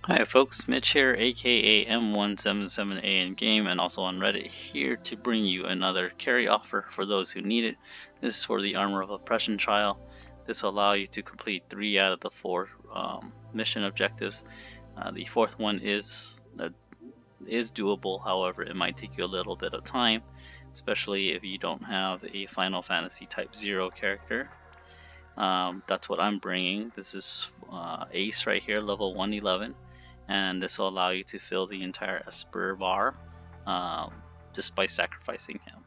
Hi folks, Mitch here, aka M177A in game and also on Reddit, here to bring you another carry offer for those who need it. This is for the Armor of Oppression trial. This will allow you to complete 3 out of the 4 mission objectives. The 4th one is doable, however it might take you a little bit of time, especially if you don't have a Final Fantasy Type 0 character. That's what I'm bringing. This is Ace right here, level 111. And this will allow you to fill the entire Esper bar just by sacrificing him.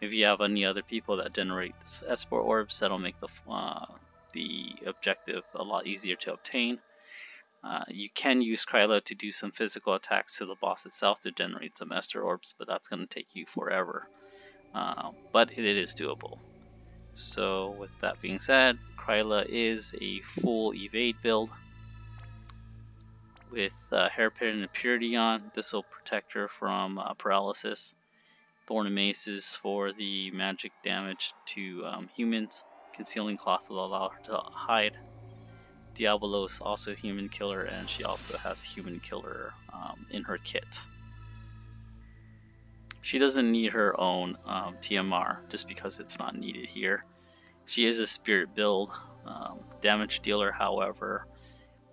If you have any other people that generate Esper orbs, that'll make the objective a lot easier to obtain. You can use Kryla to do some physical attacks to the boss itself to generate some Esper orbs, but that's going to take you forever. But it is doable. So with that being said, Kryla is a full evade build with Hairpin and Purity on. This will protect her from paralysis. Thorn and Maces for the magic damage to humans. Concealing Cloth will allow her to hide. Diabolos also human killer, and she also has human killer in her kit. She doesn't need her own TMR just because it's not needed here. She is a spirit build. Damage dealer, however,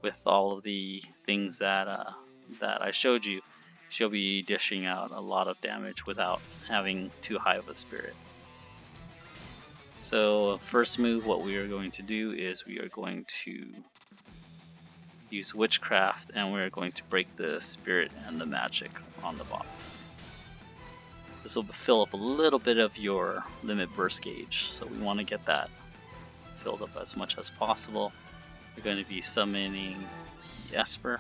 with all of the things that I showed you, she'll be dishing out a lot of damage without having too high of a spirit. So first move, what we are going to do is we are going to use Witchcraft, and we're going to break the spirit and the magic on the boss. This will fill up a little bit of your limit burst gauge, so we want to get that filled up as much as possible. We're going to be summoning the Esper.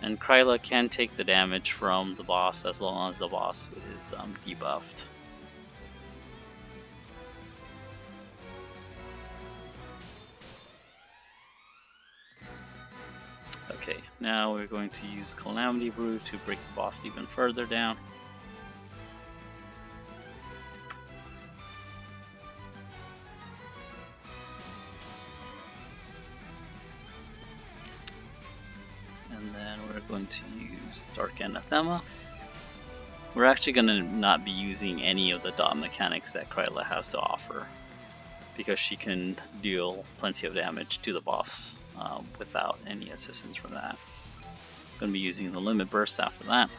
And Kryla can take the damage from the boss as long as the boss is debuffed. Okay, now we're going to use Calamity Brew to break the boss even further down. And then we're going to use Dark Anathema. We're actually going to not be using any of the dot mechanics that Kryla has to offer, because she can deal plenty of damage to the boss without any assistance from that. I'm going to be using the limit burst after that.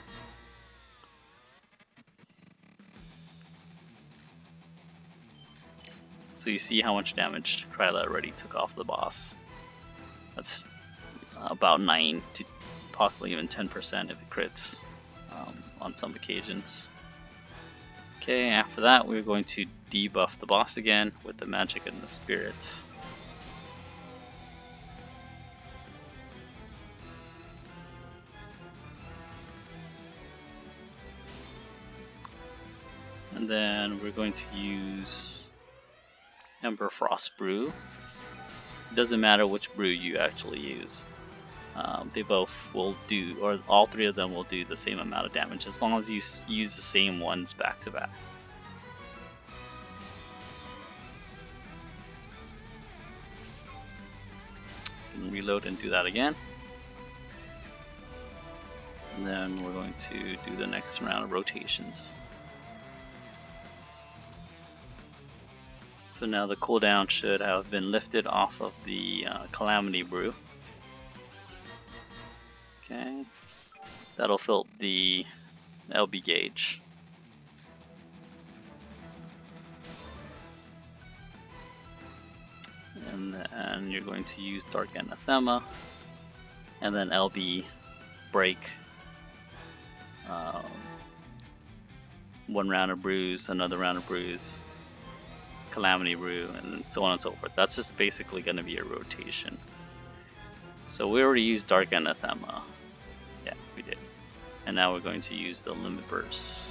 So you see how much damage Kryla already took off the boss. That's about 9 to possibly even 10% if it crits on some occasions. Okay, after that we're going to debuff the boss again with the magic and the spirits. And then we're going to use Emberfrost Brew. It doesn't matter which brew you actually use. They both will do, or all 3 of them will do the same amount of damage as long as you use the same ones back to back. And reload and do that again. And then we're going to do the next round of rotations. So now the cooldown should have been lifted off of the Calamity Brew. Okay, that'll fill the LB gauge. And then you're going to use Dark Anathema, and then LB break. 1 round of brews, another round of brews, Calamity Brew, and so on and so forth. That's just basically going to be a rotation. So we already used Dark Anathema. Yeah, we did. And now we're going to use the Limit Burst.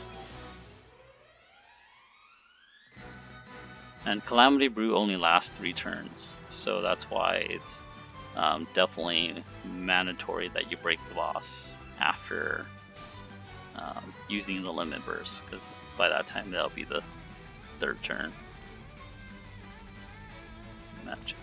And Calamity Brew only lasts 3 turns, so that's why it's definitely mandatory that you break the boss after using the Limit Burst, because by that time that'll be the 3rd turn. Magic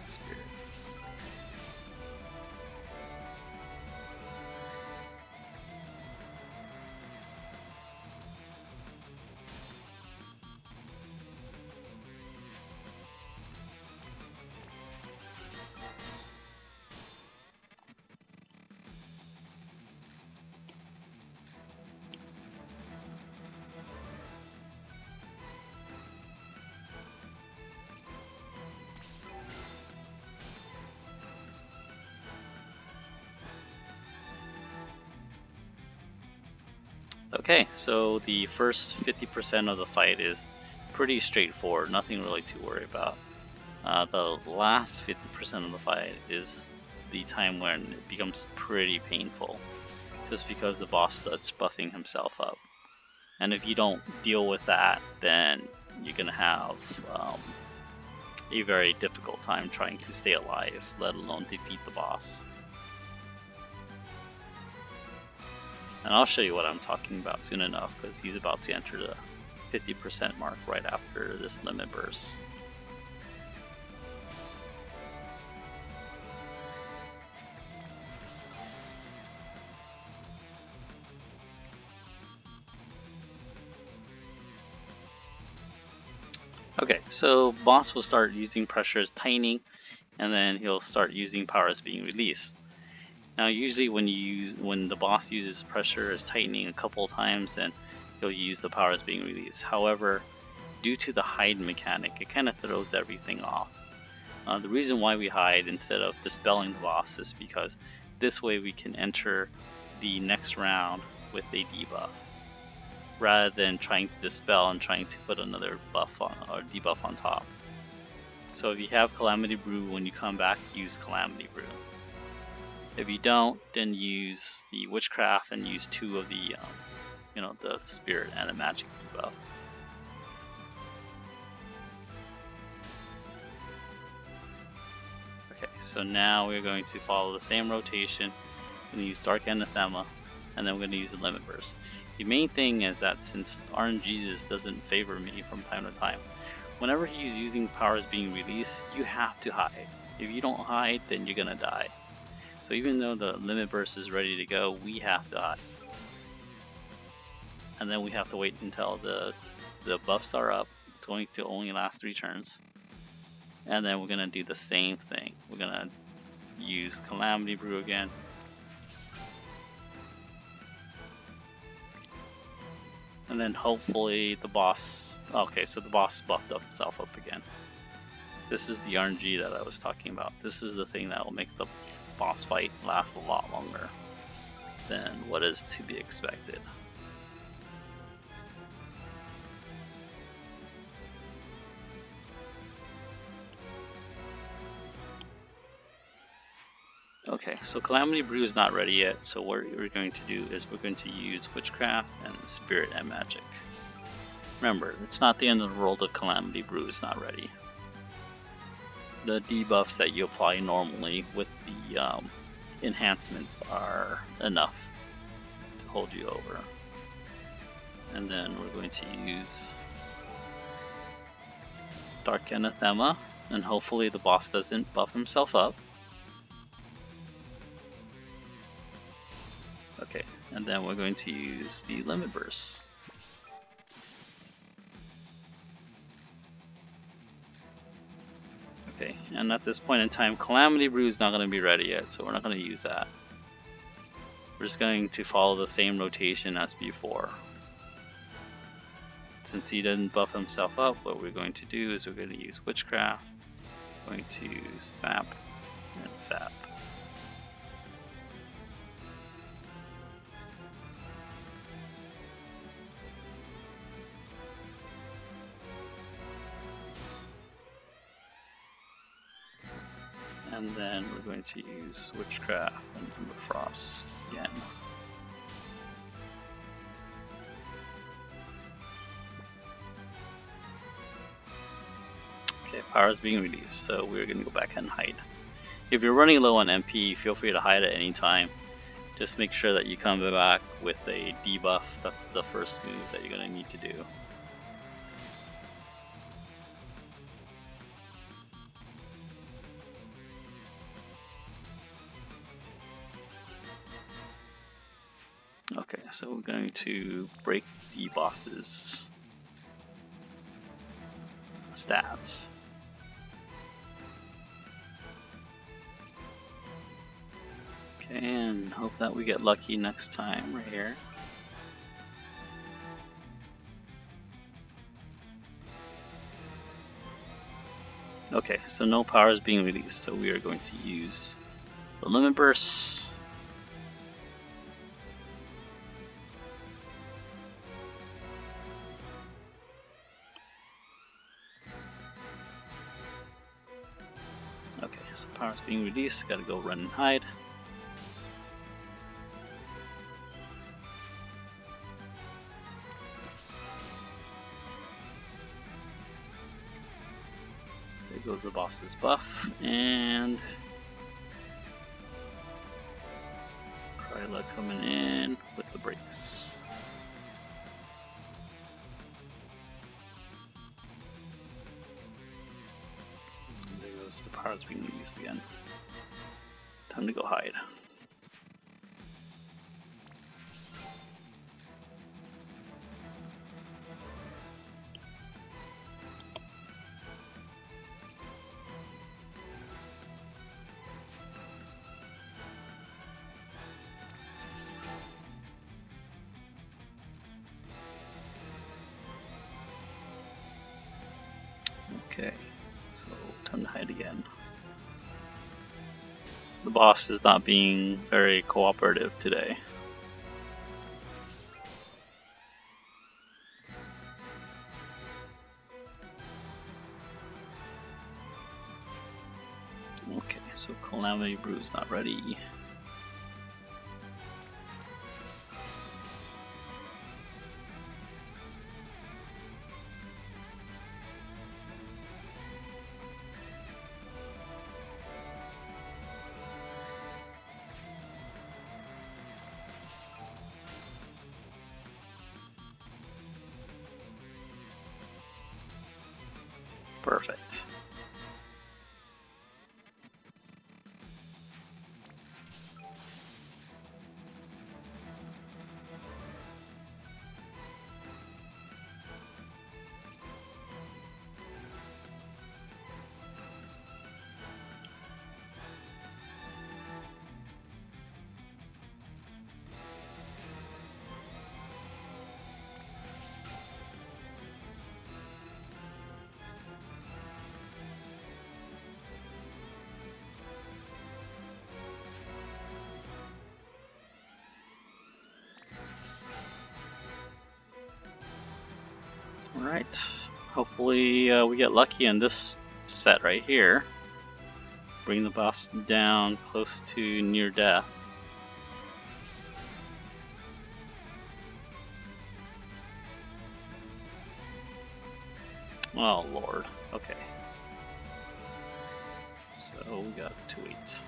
Okay, so the first 50% of the fight is pretty straightforward, nothing really to worry about. The last 50% of the fight is the time when it becomes pretty painful, just because the boss starts buffing himself up. And if you don't deal with that, then you're gonna have a very difficult time trying to stay alive, let alone defeat the boss. And I'll show you what I'm talking about soon enough, because he's about to enter the 50% mark right after this limit burst. Okay, so boss will start using pressure as tightening, and then he'll start using power as being released. Now, usually when the boss uses pressure as tightening a couple of times, then he'll use the power as being released. However, due to the hide mechanic, it kind of throws everything off. The reason why we hide instead of dispelling the boss is because this way we can enter the next round with a debuff, rather than trying to dispel and trying to put another buff on or debuff on top. So if you have Calamity Brew, when you come back, use Calamity Brew. If you don't, then use the Witchcraft and use 2 of the, the Spirit and a Magic debuff. Okay, so now we're going to follow the same rotation. We're going to use Dark Anathema, and then we're going to use the Limit Burst. The main thing is that since RNGesus doesn't favor me from time to time, whenever he's using powers being released, you have to hide. If you don't hide, then you're gonna die. So even though the limit burst is ready to go, we have to hide. And then we have to wait until the buffs are up. It's going to only last 3 turns. And then we're gonna do the same thing. We're gonna use Calamity Brew again. And then hopefully the boss... Okay, so the boss buffed up himself up again. This is the RNG that I was talking about. This is the thing that will make the boss fight last a lot longer than what is to be expected. Okay, so Calamity Brew is not ready yet, so what we're going to do is we're going to use Witchcraft and Spirit and Magic. Remember, it's not the end of the world if Calamity Brew is not ready. The debuffs that you apply normally with the enhancements are enough to hold you over. And then we're going to use Dark Anathema, and hopefully the boss doesn't buff himself up. Okay, and then we're going to use the Limit Burst. Okay, and at this point in time, Calamity Brew is not going to be ready yet, so we're not going to use that. We're just going to follow the same rotation as before. Since he didn't buff himself up, what we're going to do is we're going to use Witchcraft, we're going to sap and sap. And then we're going to use Witchcraft and Emberfrost again. Okay, power is being released, so we're going to go back and hide. If you're running low on MP, feel free to hide at any time. Just make sure that you come back with a debuff. That's the first move that you're going to need to do. Okay, so we're going to break the boss's stats. Okay, and hope that we get lucky next time right here. Okay, so no power is being released, so we are going to use the Limit Burst. so power's being released. Gotta go run and hide. There goes the boss's buff, and Kryla coming in with the brakes. There goes the power's being released again. Time to go hide. Okay, so time to hide again. The boss is not being very cooperative today. Okay, so Calamity Brew's not ready. Perfect. Alright, hopefully we get lucky in this set right here. Bring the boss down close to near death. Oh lord, okay. So we got 2 8s.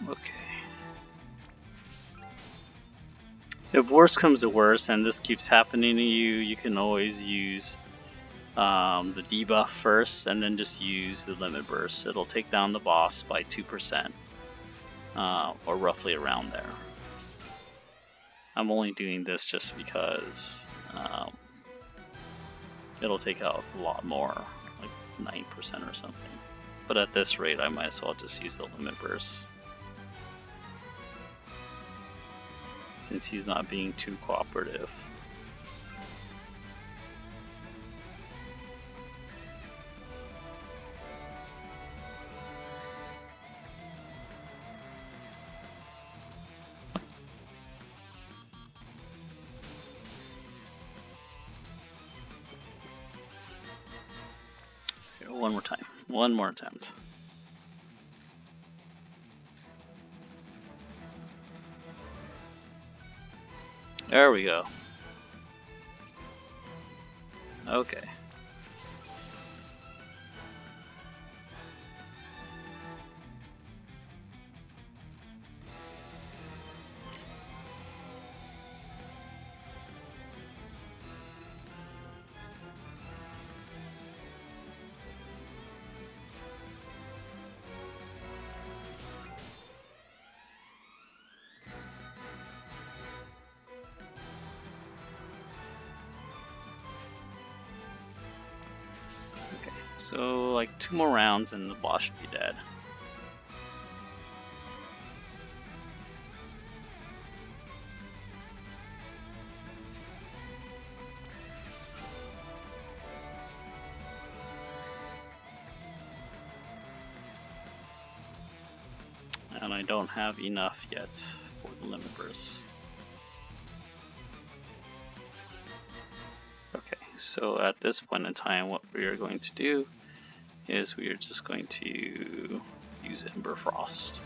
Okay. If worse comes to worse and this keeps happening to you, you can always use the debuff first and then just use the limit burst. It'll take down the boss by 2%, or roughly around there. I'm only doing this just because it'll take out a lot more, like 9% or something. But at this rate, I might as well just use the limit burst, since he's not being too cooperative. Okay, one more time. One more attempt. There we go. Okay. So, like 2 more rounds and the boss should be dead. and I don't have enough yet for the limit burst. Okay, so at this point in time, what we are going to do is we are just going to use Emberfrost.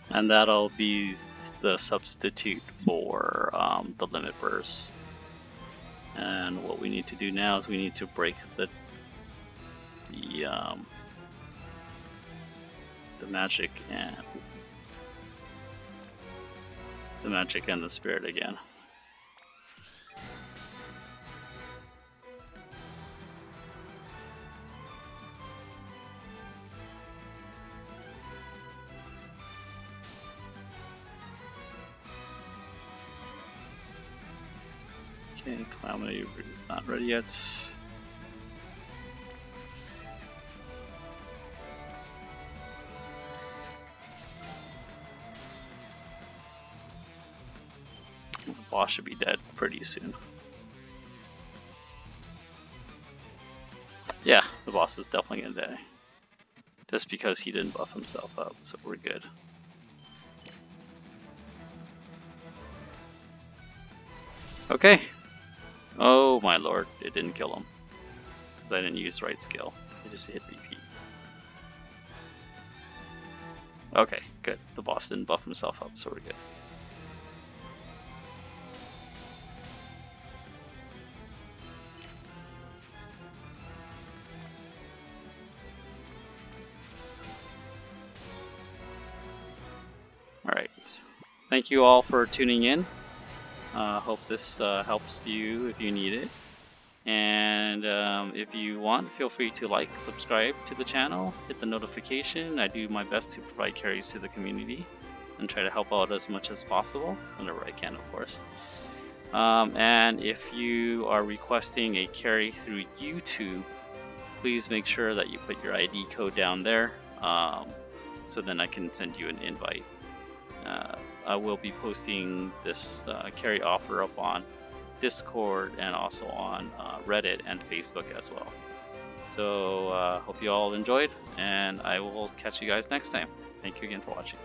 And that'll be the substitute for the limit burst. And what we need to do now is we need to break the magic and the spirit again. Okay, Calamity is not ready yet. The boss should be dead pretty soon. Yeah, the boss is definitely gonna die. Just because he didn't buff himself up, so we're good. Okay. Oh my lord, it didn't kill him. Because I didn't use the right skill. I just hit repeat. Okay, good. The boss didn't buff himself up, so we're good. Alright. Thank you all for tuning in. Hope this helps you if you need it. And if you want, feel free to like, subscribe to the channel, hit the notification. I do my best to provide carries to the community and try to help out as much as possible, whenever I can, of course. And if you are requesting a carry through YouTube, please make sure that you put your ID code down there, so then I can send you an invite. I will be posting this carry offer up on Discord and also on Reddit and Facebook as well. So hope you all enjoyed, and I will catch you guys next time. Thank you again for watching.